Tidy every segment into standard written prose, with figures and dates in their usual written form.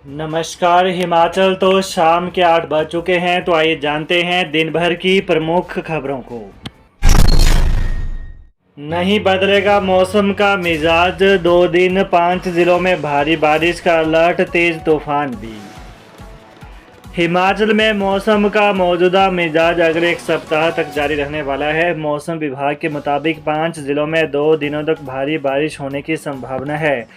नमस्कार। हिमाचल तो शाम के 8 बज चुके हैं, तो आइए जानते हैं दिन भर की प्रमुख खबरों को। नहीं बदलेगा मौसम का मिजाज, 2 दिन 5 जिलों में भारी बारिश का अलर्ट, तेज तूफान भी। हिमाचल में मौसम का मौजूदा मिजाज अगले एक सप्ताह तक जारी रहने वाला है। मौसम विभाग के मुताबिक 5 जिलों में 2 दिनों तक भारी बारिश होने की संभावना है।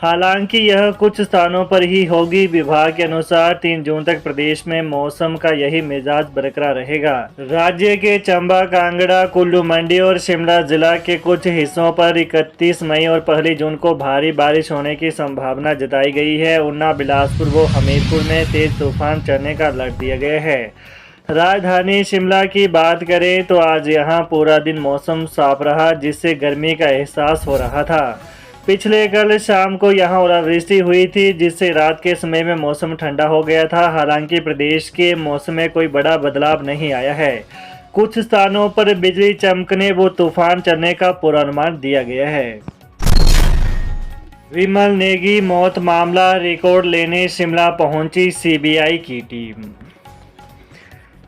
हालांकि यह कुछ स्थानों पर ही होगी। विभाग के अनुसार 3 जून तक प्रदेश में मौसम का यही मिजाज बरकरार रहेगा। राज्य के चंबा, कांगड़ा, कुल्लू, मंडी और शिमला जिला के कुछ हिस्सों पर 31 मई और 1 जून को भारी बारिश होने की संभावना जताई गई है। ऊना, बिलासपुर व हमीरपुर में तेज तूफान चलने का अलर्ट दिया गया है। राजधानी शिमला की बात करें तो आज यहां पूरा दिन मौसम साफ रहा, जिससे गर्मी का एहसास हो रहा था। पिछले कल शाम को यहां ओलावृष्टि हुई थी, जिससे रात के समय में मौसम ठंडा हो गया था। हालांकि प्रदेश के मौसम में कोई बड़ा बदलाव नहीं आया है। कुछ स्थानों पर बिजली चमकने व तूफान चलने का पूर्वानुमान दिया गया है। विमल नेगी मौत मामला रिकॉर्ड लेने शिमला पहुंची सीबीआई की team.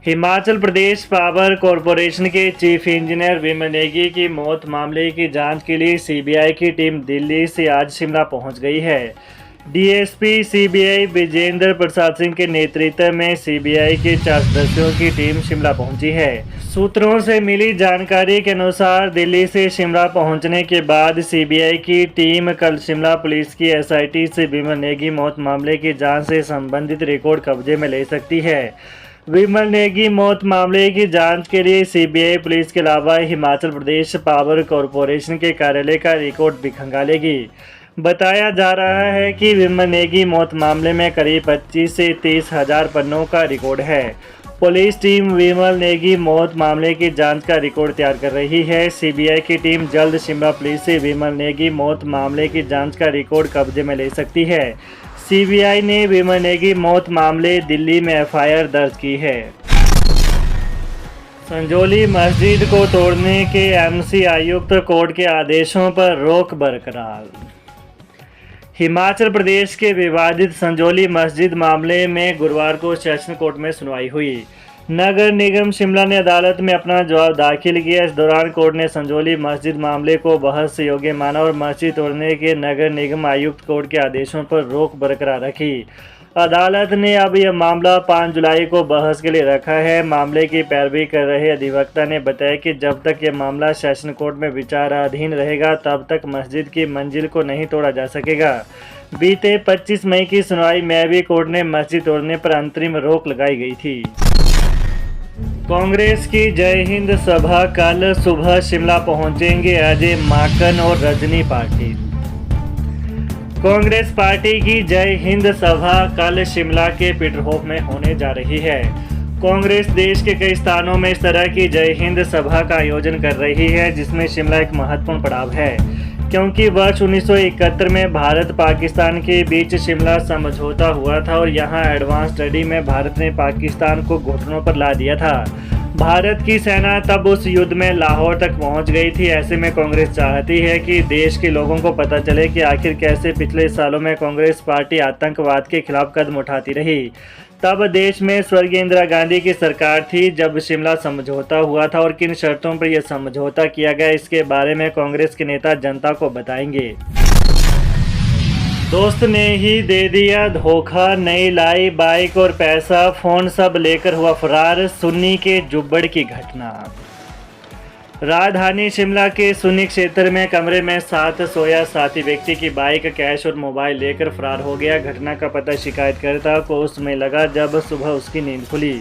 Himachal Pradesh power corporation के चीफ इंजीनियर विमल नेगी की मौत मामले की जांच के लिए सीबीआई की टीम दिल्ली से आज शिमला पहुंच गई है। डीएसपी सीबीआई विजेंद्र प्रसाद सिंह के नेतृत्व में सीबीआई के 4 सदस्यों की टीम शिमला पहुंची है। सूत्रों से मिली जानकारी के अनुसार दिल्ली से शिमला पहुंचने के बाद सीबीआई की टीम कल शिमला पुलिस की एसआईटी से विमल नेगी मौत मामले की जांच से संबंधित रिकॉर्ड कब्जे में ले सकती है। विमल नेगी मौत मामले की जांच के लिए सीबीआई पुलिस के अलावा हिमाचल प्रदेश पावर कॉरपोरेशन के कार्यालय का रिकॉर्ड भी खंगालेगी। बताया जा रहा है कि विमल नेगी मौत मामले में करीब 25 से 30 हजार पन्नों का रिकॉर्ड है। पुलिस टीम विमल नेगी मौत मामले की जांच का रिकॉर्ड तैयार कर रही है। सीबीआई की टीम जल्द शिमला पुलिस से विमल नेगी मौत मामले की जांच का रिकॉर्ड कब्जे में ले सकती है। सीबीआई ने विमल नेगी मौत मामले दिल्ली में एफआईआर दर्ज की है। संजौली मस्जिद को तोड़ने के एमसी आयुक्त कोर्ट के आदेशों पर रोक बरकरार। हिमाचल प्रदेश के विवादित संजौली मस्जिद मामले में गुरुवार को सेशन कोर्ट में सुनवाई हुई। नगर निगम शिमला ने अदालत में अपना जवाब दाखिल किया। इस दौरान कोर्ट ने संजौली मस्जिद मामले को बहस योग्य माना और मस्जिद तोड़ने के नगर निगम आयुक्त कोर्ट के आदेशों पर रोक बरकरार रखी। अदालत ने अब यह मामला 5 जुलाई को बहस के लिए रखा है। मामले की पैरवी कर रहे अधिवक्ता ने बताया कि जब तक यह मामला सेशन कोर्ट में विचाराधीन रहेगा, तब तक मस्जिद की मंजिल को नहीं तोड़ा जा सकेगा। बीते 25 मई की सुनवाई में भी कोर्ट ने मस्जिद तोड़ने पर अंतरिम रोक लगाई गई थी। कांग्रेस की जय हिंद सभा कल सुबह शिमला पहुंचेंगे अजय माकन और रजनी पाटिल। कांग्रेस पार्टी की जय हिंद सभा कल शिमला के पीटरहोफ में होने जा रही है। कांग्रेस देश के कई स्थानों में इस तरह की जय हिंद सभा का आयोजन कर रही है, जिसमें शिमला एक महत्वपूर्ण पड़ाव है, क्योंकि वर्ष 1971 में भारत पाकिस्तान के बीच शिमला समझौता हुआ था और यहां एडवांस स्टडी में भारत ने पाकिस्तान को घुटनों पर ला दिया था। भारत की सेना तब उस युद्ध में लाहौर तक पहुंच गई थी। ऐसे में कांग्रेस चाहती है कि देश के लोगों को पता चले कि आखिर कैसे पिछले सालों में कांग्रेस पार्टी आतंकवाद के खिलाफ कदम उठाती रही। तब देश में स्वर्गीय इंदिरा गांधी की सरकार थी जब शिमला समझौता हुआ था, और किन शर्तों पर यह समझौता किया गया, इसके बारे में कांग्रेस के नेता जनता को बताएंगे। दोस्त ने ही दे दिया धोखा, नहीं लाई बाइक और पैसा, फोन सब लेकर हुआ फरार, सुन्नी के जुब्बड़ की घटना। राजधानी शिमला के सुन्नी क्षेत्र में कमरे में साथ सोया साथी व्यक्ति की बाइक, कैश और मोबाइल लेकर फरार हो गया। घटना का पता शिकायतकर्ता को उस समय लगा जब सुबह उसकी नींद खुली।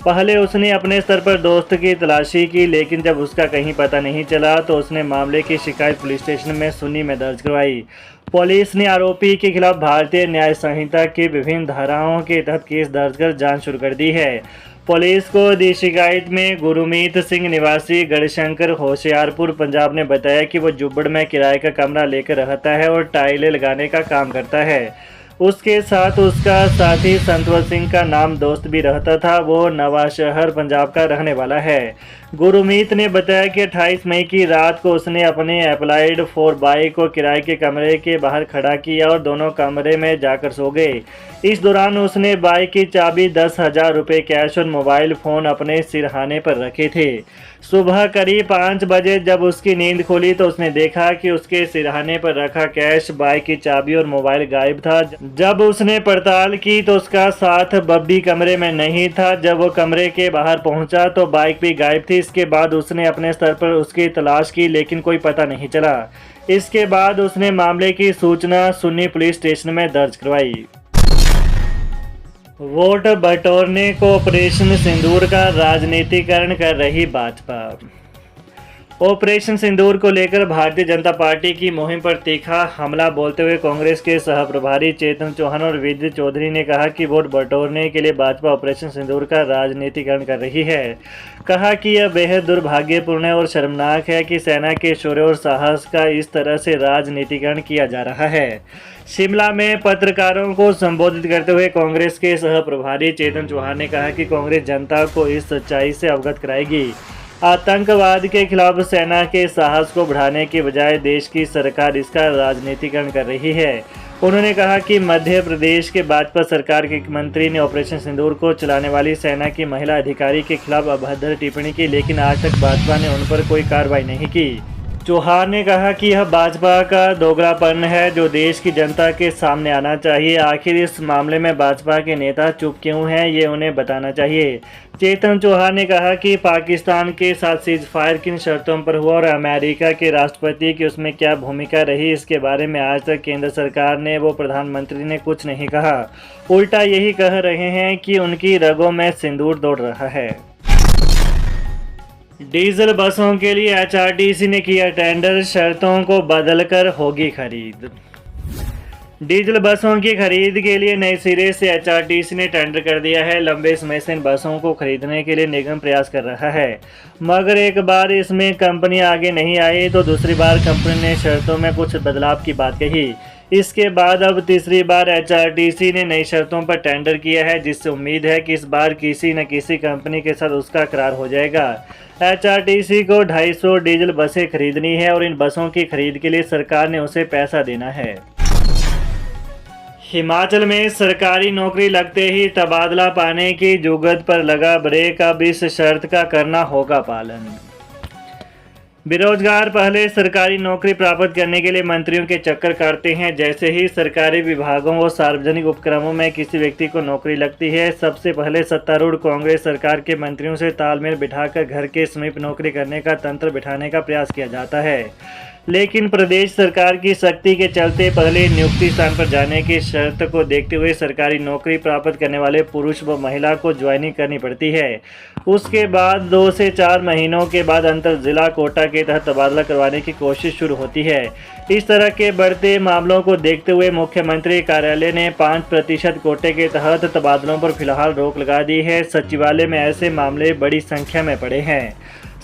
पहले उसने अपने स्तर पर दोस्त की तलाशी की, लेकिन जब उसका कहीं पता नहीं चला तो उसने मामले की शिकायत पुलिस स्टेशन में सुन्नी में दर्ज करवाई। पुलिस ने आरोपी के खिलाफ भारतीय न्याय संहिता की विभिन्न धाराओं के तहत केस दर्ज कर जांच शुरू कर दी है। पुलिस को दी शिकायत में गुरमीत सिंह निवासी गढ़शंकर होशियारपुर पंजाब ने बताया कि वो जुब्बड़ में किराए का कमरा लेकर रहता है और टाइलें लगाने का काम करता है। उसके साथ उसका साथी संतवर सिंह का नाम दोस्त भी रहता था। वो नवाशहर पंजाब का रहने वाला है। गुरमीत ने बताया कि 28 मई की रात को उसने अपने अप्लाइड 4 बाइक को किराए के कमरे के बाहर खड़ा किया और दोनों कमरे में जाकर सो गए। इस दौरान उसने बाइक की चाबी, 10,000 रुपये कैश और मोबाइल फ़ोन अपने सिरहाने पर रखे थे। सुबह करीब 5 बजे जब उसकी नींद खुली तो उसने देखा कि उसके सिरहाने पर रखा कैश, बाइक की चाबी और मोबाइल गायब था। जब उसने पड़ताल की तो उसका साथ बब्बी कमरे में नहीं था। जब वो कमरे के बाहर पहुंचा तो बाइक भी गायब थी। इसके बाद उसने अपने स्तर पर उसकी तलाश की लेकिन कोई पता नहीं चला। इसके बाद उसने मामले की सूचना सुन्नी पुलिस स्टेशन में दर्ज करवाई। वोट बटोरने को ऑपरेशन सिंदूर का राजनीतिकरण कर रही भाजपा। ऑपरेशन सिंदूर को लेकर भारतीय जनता पार्टी की मुहिम पर तीखा हमला बोलते हुए कांग्रेस के सह प्रभारी चेतन चौहान और विजय चौधरी ने कहा कि वोट बटोरने के लिए भाजपा ऑपरेशन सिंदूर का राजनीतिकरण कर रही है। कहा कि यह बेहद दुर्भाग्यपूर्ण और शर्मनाक है कि सेना के शौर्य और साहस का इस तरह से राजनीतिकरण किया जा रहा है। शिमला में पत्रकारों को संबोधित करते हुए कांग्रेस के सह प्रभारी चेतन चौहान ने कहा कि कांग्रेस जनता को इस सच्चाई से अवगत कराएगी। आतंकवाद के खिलाफ सेना के साहस को बढ़ाने के बजाय देश की सरकार इसका राजनीतिकरण कर रही है। उन्होंने कहा कि मध्य प्रदेश के भाजपा सरकार के मंत्री ने ऑपरेशन सिंदूर को चलाने वाली सेना की महिला अधिकारी के खिलाफ अभद्र टिप्पणी की, लेकिन आज तक भाजपा ने उन पर कोई कार्रवाई नहीं की। चौहान ने कहा कि यह भाजपा का दोगलापन है जो देश की जनता के सामने आना चाहिए। आखिर इस मामले में भाजपा के नेता चुप क्यों हैं, ये उन्हें बताना चाहिए। चेतन चौहान ने कहा कि पाकिस्तान के साथ सीज फायर किन शर्तों पर हुआ और अमेरिका के राष्ट्रपति की उसमें क्या भूमिका रही, इसके बारे में आज तक केंद्र सरकार ने वो प्रधानमंत्री ने कुछ नहीं कहा। उल्टा यही कह रहे हैं कि उनकी रगों में सिंदूर दौड़ रहा है। डीजल बसों के लिए एचआरटीसी ने किया टेंडर, शर्तों को बदलकर होगी खरीद। डीजल बसों की खरीद के लिए नए सिरे से एचआरटीसी ने टेंडर कर दिया है। लंबे समय से इन बसों को खरीदने के लिए निगम प्रयास कर रहा है, मगर एक बार इसमें कंपनी आगे नहीं आई तो दूसरी बार कंपनी ने शर्तों में कुछ बदलाव की बात कही। इसके बाद अब तीसरी बार एचआरटीसी ने नई शर्तों पर टेंडर किया है, जिससे उम्मीद है कि इस बार किसी न किसी कंपनी के साथ उसका करार हो जाएगा। एचआरटीसी को 250 डीजल बसें खरीदनी है और इन बसों की खरीद के लिए सरकार ने उसे पैसा देना है। हिमाचल में सरकारी नौकरी लगते ही तबादला पाने की जुगत पर लगा ब्रेक, अब इस शर्त का करना होगा पालन। बेरोजगार पहले सरकारी नौकरी प्राप्त करने के लिए मंत्रियों के चक्कर काटते हैं। जैसे ही सरकारी विभागों और सार्वजनिक उपक्रमों में किसी व्यक्ति को नौकरी लगती है, सबसे पहले सत्तारूढ़ कांग्रेस सरकार के मंत्रियों से तालमेल बिठाकर घर के समीप नौकरी करने का तंत्र बिठाने का प्रयास किया जाता है। लेकिन प्रदेश सरकार की सख्ती के चलते पहले नियुक्ति स्थान पर जाने की शर्त को देखते हुए सरकारी नौकरी प्राप्त करने वाले पुरुष व महिला को ज्वाइनिंग करनी पड़ती है। उसके बाद 2 से 4 महीनों के बाद अंतर जिला कोटा के तहत तबादला करवाने की कोशिश शुरू होती है। इस तरह के बढ़ते मामलों को देखते हुए मुख्यमंत्री कार्यालय ने 5% कोटे के तहत तबादलों पर फिलहाल रोक लगा दी है। सचिवालय में ऐसे मामले बड़ी संख्या में पड़े हैं।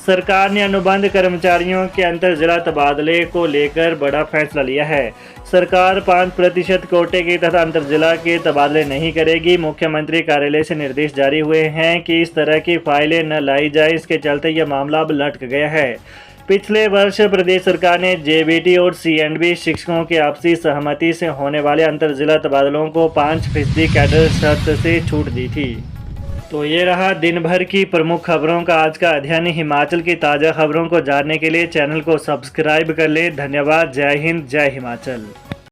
सरकार ने अनुबंध कर्मचारियों के अंतर जिला तबादले को लेकर बड़ा फैसला लिया है। सरकार 5% कोटे के तहत अंतर जिला के तबादले नहीं करेगी। मुख्यमंत्री कार्यालय से निर्देश जारी हुए हैं कि इस तरह की फाइलें न लाई जाए। इसके चलते यह मामला अब लटक गया है। पिछले वर्ष प्रदेश सरकार ने जेबीटी और सीएंडबी शिक्षकों की आपसी सहमति से होने वाले अंतर जिला तबादलों को 5% कैडर शर्त से छूट दी थी। तो ये रहा दिन भर की प्रमुख खबरों का आज का अध्ययन। हिमाचल की ताज़ा खबरों को जानने के लिए चैनल को सब्सक्राइब कर ले। धन्यवाद। जय हिंद, जय हिमाचल।